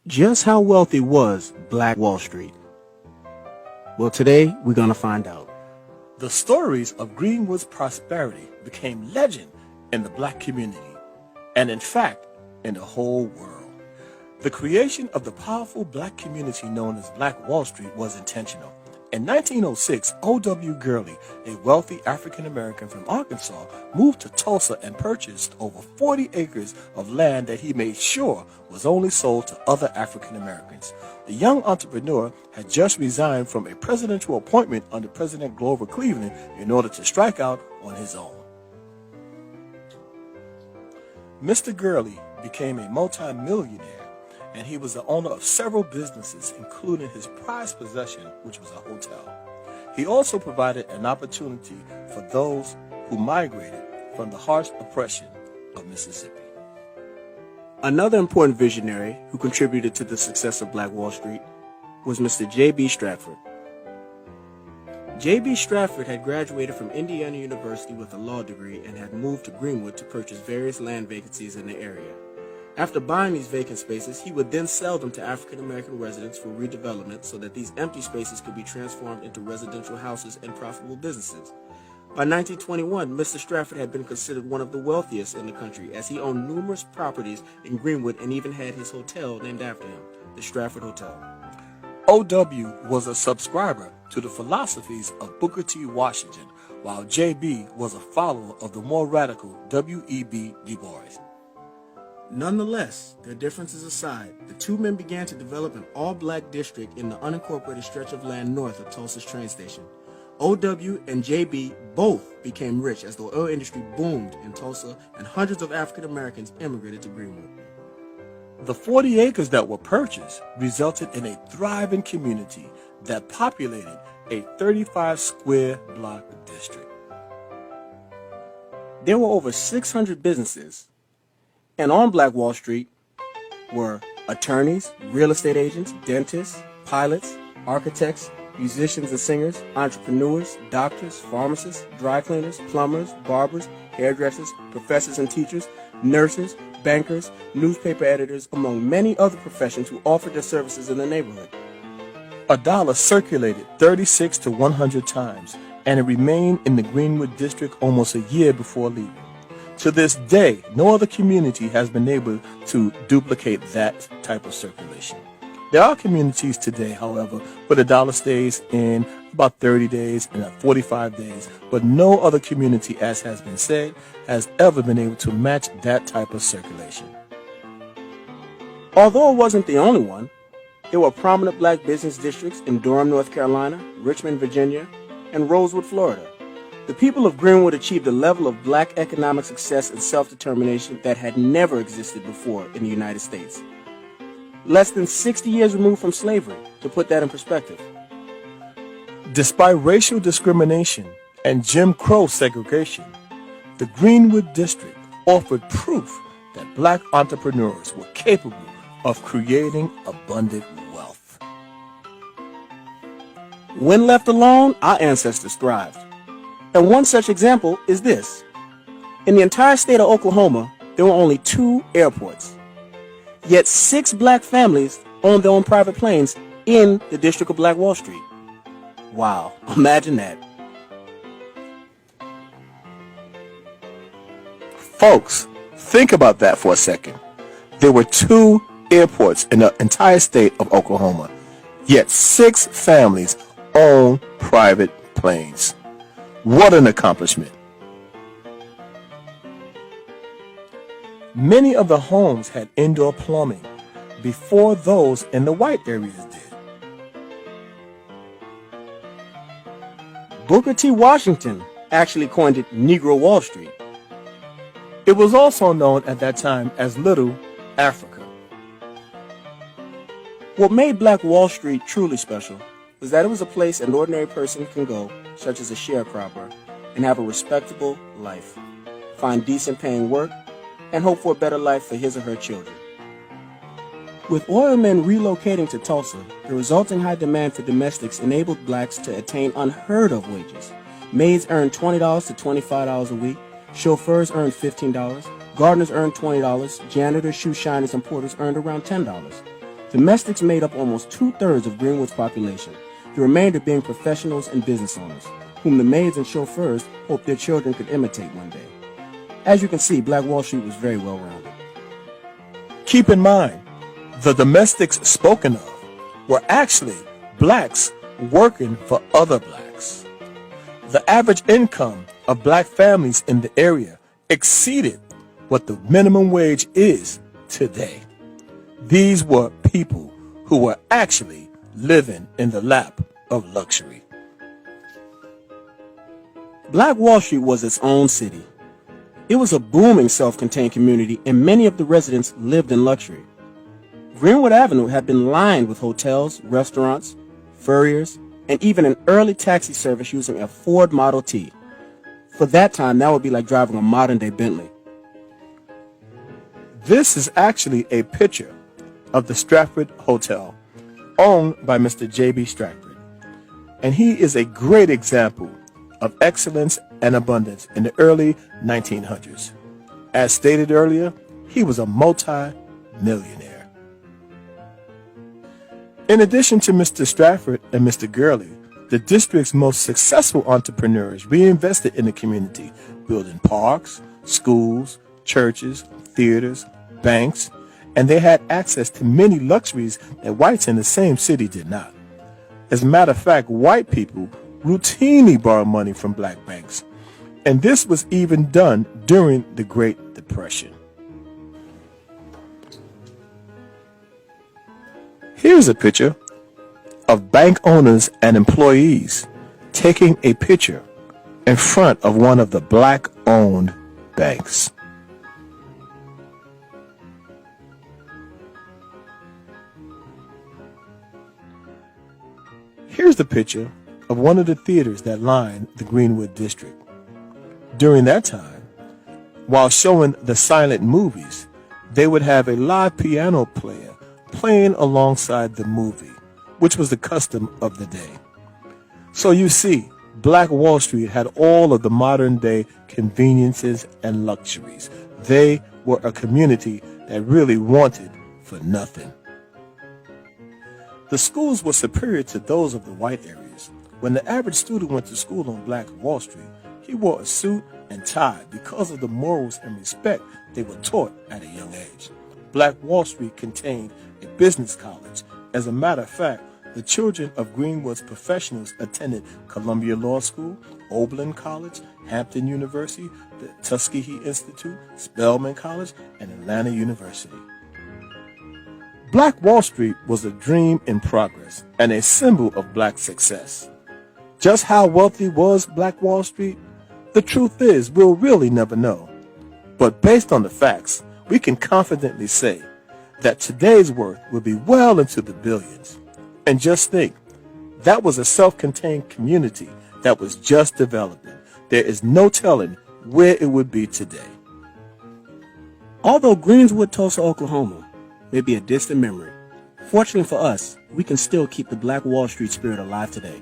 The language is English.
Just how wealthy was Black Wall Street? Well, today we're going to find out. The stories of Greenwood's prosperity became legend in the black community, and in fact, in the whole world. The creation of the powerful black community known as Black Wall Street was intentional. In 1906, O.W. Gurley, a wealthy African-American from Arkansas, moved to Tulsa and purchased over 40 acres of land that he made sure was only sold to other African-Americans. The young entrepreneur had just resigned from a presidential appointment under President Grover Cleveland in order to strike out on his own. Mr. Gurley became a multi-millionaire, and he was the owner of several businesses, including his prized possession, which was a hotel. He also provided an opportunity for those who migrated from the harsh oppression of Mississippi. Another important visionary who contributed to the success of Black Wall Street was Mr. J.B. Stratford. J.B. Stratford had graduated from Indiana University with a law degree and had moved to Greenwood to purchase various land vacancies in the area. After buying these vacant spaces, he would then sell them to African-American residents for redevelopment so that these empty spaces could be transformed into residential houses and profitable businesses. By 1921, Mr. Stratford had been considered one of the wealthiest in the country, as he owned numerous properties in Greenwood and even had his hotel named after him, the Stratford Hotel. O.W. was a subscriber to the philosophies of Booker T. Washington, while J.B. was a follower of the more radical W.E.B. Du Bois. Nonetheless, their differences aside, the two men began to develop an all-black district in the unincorporated stretch of land north of Tulsa's train station. O.W. and J.B. both became rich as the oil industry boomed in Tulsa and hundreds of African Americans immigrated to Greenwood. The 40 acres that were purchased resulted in a thriving community that populated a 35 square block district. There were over 600 businesses, and on Black Wall Street were attorneys, real estate agents, dentists, pilots, architects, musicians and singers, entrepreneurs, doctors, pharmacists, dry cleaners, plumbers, barbers, hairdressers, professors and teachers, nurses, bankers, newspaper editors, among many other professions who offered their services in the neighborhood. A dollar circulated 36 to 100 times, and it remained in the Greenwood district almost a year before leaving. To this day, no other community has been able to duplicate that type of circulation. There are communities today, however, where the dollar stays in about 30 days and 45 days, but no other community, as has been said, has ever been able to match that type of circulation. Although it wasn't the only one, there were prominent black business districts in Durham, North Carolina, Richmond, Virginia, and Rosewood, Florida. The people of Greenwood achieved a level of black economic success and self-determination that had never existed before in the United States. Less than 60 years removed from slavery, to put that in perspective. Despite racial discrimination and Jim Crow segregation, the Greenwood district offered proof that black entrepreneurs were capable of creating abundant wealth. When left alone, our ancestors thrived. And one such example is this. In the entire state of Oklahoma, there were only 2 airports. Yet 6 black families owned their own private planes in the District of Black Wall Street. Wow, imagine that. Folks, think about that for a second. There were 2 airports in the entire state of Oklahoma, yet 6 families own private planes. What an accomplishment. Many of the homes had indoor plumbing before those in the white areas did. Booker T. Washington actually coined it Negro Wall Street. It was also known at that time as Little Africa. What made Black Wall Street truly special was that it was a place an ordinary person can go, such as a sharecropper, and have a respectable life, find decent paying work, and hope for a better life for his or her children. With oil men relocating to Tulsa, the resulting high demand for domestics enabled blacks to attain unheard of wages. Maids earned $20 to $25 a week, chauffeurs earned $15, gardeners earned $20, janitors, shoe shiners, and porters earned around $10. Domestics made up almost 2/3 of Greenwood's population, the remainder being professionals and business owners, whom the maids and chauffeurs hoped their children could imitate one day. As you can see, Black Wall Street was very well-rounded. Keep in mind, the domestics spoken of were actually blacks working for other blacks. The average income of black families in the area exceeded what the minimum wage is today. These were people who were actually living in the lap of luxury. Black Wall Street was its own city. It was a booming self-contained community, and many of the residents lived in luxury. Greenwood Avenue had been lined with hotels, restaurants, furriers, and even an early taxi service using a Ford Model T. For that time, that would be like driving a modern-day Bentley. This is actually a picture of the Stratford Hotel, owned by Mr. J.B. Stratford. And he is a great example of excellence and abundance in the early 1900s. As stated earlier, he was a multi-millionaire. In addition to Mr. Stratford and Mr. Gurley, the district's most successful entrepreneurs reinvested in the community, building parks, schools, churches, theaters, banks, and they had access to many luxuries that whites in the same city did not. As a matter of fact, white people routinely borrowed money from black banks, and this was even done during the Great Depression. Here's a picture of bank owners and employees taking a picture in front of one of the black-owned banks. Here's the picture of one of the theaters that lined the Greenwood district. During that time, while showing the silent movies, they would have a live piano player playing alongside the movie, which was the custom of the day. So you see, Black Wall Street had all of the modern-day conveniences and luxuries. They were a community that really wanted for nothing. The schools were superior to those of the white areas. When the average student went to school on Black Wall Street, he wore a suit and tie because of the morals and respect they were taught at a young age. Black Wall Street contained a business college. As a matter of fact, the children of Greenwood's professionals attended Columbia Law School, Oberlin College, Hampton University, the Tuskegee Institute, Spelman College, and Atlanta University. Black Wall Street was a dream in progress and a symbol of black success. Just how wealthy was Black Wall Street? The truth is, we'll really never know. But based on the facts, we can confidently say that today's worth will be well into the billions. And just think, that was a self-contained community that was just developing. There is no telling where it would be today. Although Greenwood, Tulsa, Oklahoma may be a distant memory, fortunately for us, we can still keep the Black Wall Street spirit alive today.